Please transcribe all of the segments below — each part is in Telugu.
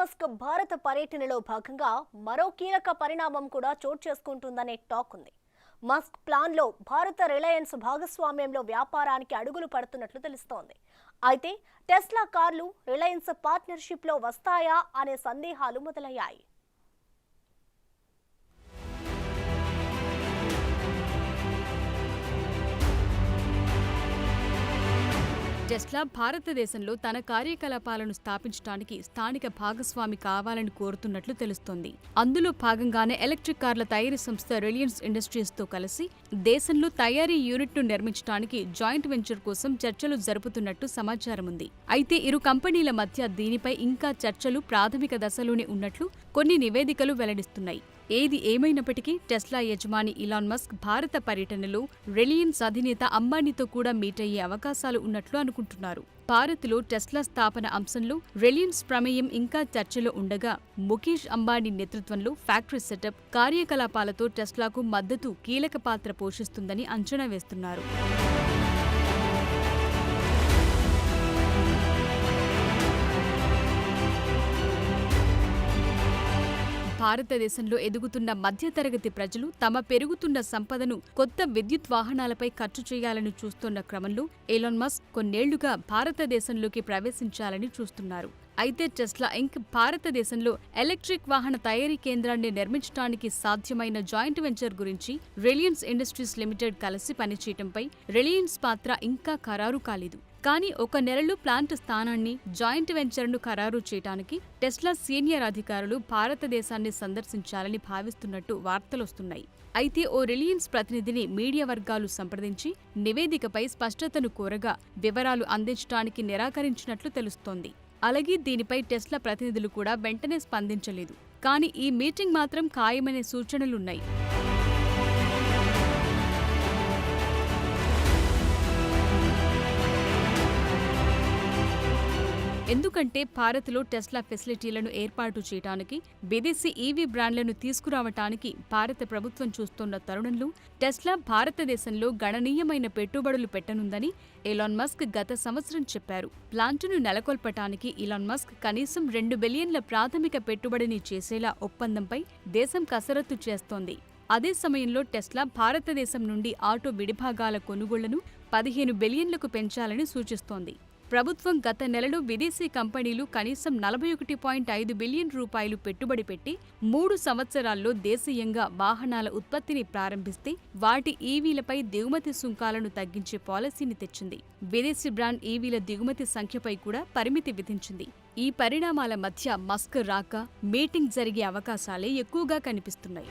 మస్క్ భారత పర్యటనలో భాగంగా మరో కీలక పరిణామం కూడా చోటు చేసుకుంటుందనే టాక్ ఉంది. మస్క్ ప్లాన్లో భారత రిలయన్స్ భాగస్వామ్యంలో వ్యాపారానికి అడుగులు పడుతున్నట్లు తెలుస్తోంది. అయితే టెస్లా కార్లు రిలయన్స్ పార్ట్నర్షిప్లో వస్తాయా అనే సందేహాలు మొదలయ్యాయి. టెస్లా భారతదేశంలో తన కార్యకలాపాలను స్థాపించడానికి స్థానిక భాగస్వామి కావాలని కోరుతున్నట్లు తెలుస్తోంది. అందులో భాగంగానే ఎలక్ట్రిక్ కార్ల తయారీ సంస్థ రిలయన్స్ ఇండస్ట్రీస్ తో కలిసి దేశంలో తయారీ యూనిట్ను నిర్మించడానికి జాయింట్ వెంచర్ కోసం చర్చలు జరుపుతున్నట్టు సమాచారం ఉంది. అయితే ఇరు కంపెనీల మధ్య దీనిపై ఇంకా చర్చలు ప్రాథమిక దశలోనే ఉన్నట్లు కొన్ని నివేదికలు వెల్లడిస్తున్నాయి. ఏది ఏమైనప్పటికీ టెస్లా యజమాని ఇలాన్ మస్క్ భారత పర్యటనలో రిలయన్స్ అధినేత అంబానీతో కూడా మీట్ అయ్యే అవకాశాలు ఉన్నట్లు అనుకుంటున్నారు. భారత్లో టెస్లా స్థాపన అంశంలో రిలయన్స్ ప్రమేయం ఇంకా చర్చలో ఉండగా ముఖేష్ అంబానీ నేతృత్వంలో ఫ్యాక్టరీ సెటప్ కార్యకలాపాలతో టెస్లాకు మద్దతు కీలక పాత్ర పోషిస్తుందని అంచనా వేస్తున్నారు. భారతదేశంలో ఎదుగుతున్న మధ్యతరగతి ప్రజలు తమ పెరుగుతున్న సంపదను కొత్త విద్యుత్ వాహనాలపై ఖర్చు చేయాలని చూస్తున్న క్రమంలో ఎలాన్ మస్క్ కొన్నేళ్లుగా భారతదేశంలోకి ప్రవేశించాలని చూస్తున్నారు. అయితే టెస్లా ఇంక్ భారతదేశంలో ఎలక్ట్రిక్ వాహన తయారీ కేంద్రాన్ని నిర్మించడానికి సాధ్యమైన జాయింట్ వెంచర్ గురించి రిలయన్స్ ఇండస్ట్రీస్ లిమిటెడ్ కలిసి పనిచేయడంపై రిలయన్స్ పాత్ర ఇంకా ఖరారు కాలేదు. కానీ ఒక నెలలో ప్లాంట్ స్థానాన్ని జాయింట్ వెంచర్ను ఖరారు చేయడానికి టెస్లా సీనియర్ అధికారులు భారతదేశాన్ని సందర్శించాలని భావిస్తున్నట్టు వార్తలొస్తున్నాయి. అయితే ఓ రిలయన్స్ ప్రతినిధిని మీడియా వర్గాలు సంప్రదించి నివేదికపై స్పష్టతను కోరగా వివరాలు అందించడానికి నిరాకరించినట్లు తెలుస్తోంది. అలాగే దీనిపై టెస్లా ప్రతినిధులు కూడా వెంటనే స్పందించలేదు. కానీ ఈ మీటింగ్ మాత్రం ఖాయమనే సూచనలున్నాయి. ఎందుకంటే భారత్లో టెస్లా ఫెసిలిటీలను ఏర్పాటు చేయడానికి విదేశీ ఈవీ బ్రాండ్లను తీసుకురావటానికి భారత ప్రభుత్వం చూస్తున్న తరుణంలో టెస్లా భారతదేశంలో గణనీయమైన పెట్టుబడులు పెట్టనుందని ఎలాన్ మస్క్ గత సంవత్సరం చెప్పారు. ప్లాంటును నెలకొల్పటానికి ఎలాన్ మస్క్ కనీసం $2 బిలియన్ల ప్రాథమిక పెట్టుబడిని చేసేలా ఒప్పందంపై దేశం కసరత్తు చేస్తోంది. అదే సమయంలో టెస్లా భారతదేశం నుండి ఆటో విడిభాగాల కొనుగోళ్లను 15 బిలియన్లకు పెంచాలని సూచిస్తోంది. ప్రభుత్వం గత నెలలో విదేశీ కంపెనీలు కనీసం 41.5 బిలియన్ రూపాయలు పెట్టుబడి పెట్టి 3 సంవత్సరాల్లో దేశీయంగా వాహనాల ఉత్పత్తిని ప్రారంభిస్తే వాటి ఈవీలపై దిగుమతి సుంకాలను తగ్గించే పాలసీని తెచ్చింది. విదేశీ బ్రాండ్ ఈవీల దిగుమతి సంఖ్యపై కూడా పరిమితి విధించింది. ఈ పరిణామాల మధ్య మస్క్ రాక మీటింగ్ జరిగే అవకాశాలే ఎక్కువగా కనిపిస్తున్నాయి.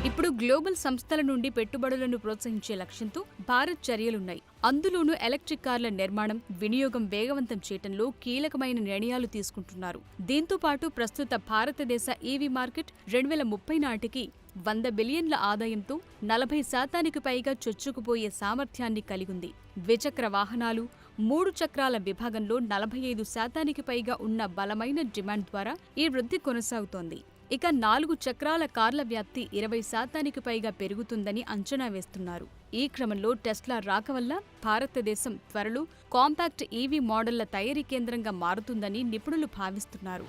ఇప్పుడు గ్లోబల్ సంస్థల నుండి పెట్టుబడులను ప్రోత్సహించే లక్ష్యంతో భారత్ చర్యలున్నాయి. అందులోనూ ఎలక్ట్రిక్ కార్ల నిర్మాణం, వినియోగం వేగవంతం చేయటంలో కీలకమైన నిర్ణయాలు తీసుకుంటున్నారు. దీంతో పాటు ప్రస్తుత భారతదేశ ఈవీ మార్కెట్ 2030 నాటికి 100 బిలియన్ల ఆదాయంతో 40% పైగా చొచ్చుకుపోయే సామర్థ్యాన్ని కలిగింది. ద్విచక్ర వాహనాలు, 3 చక్రాల విభాగంలో 45% పైగా ఉన్న బలమైన డిమాండ్ ద్వారా ఈ వృద్ధి కొనసాగుతోంది. ఇక 4 చక్రాల కార్ల వ్యాప్తి 20% పైగా పెరుగుతుందని అంచనా వేస్తున్నారు. ఈ క్రమంలో టెస్లా రాక వల్ల భారతదేశం త్వరలో కాంపాక్ట్ ఈవీ మోడళ్ల తయారీ కేంద్రంగా మారుతుందని నిపుణులు భావిస్తున్నారు.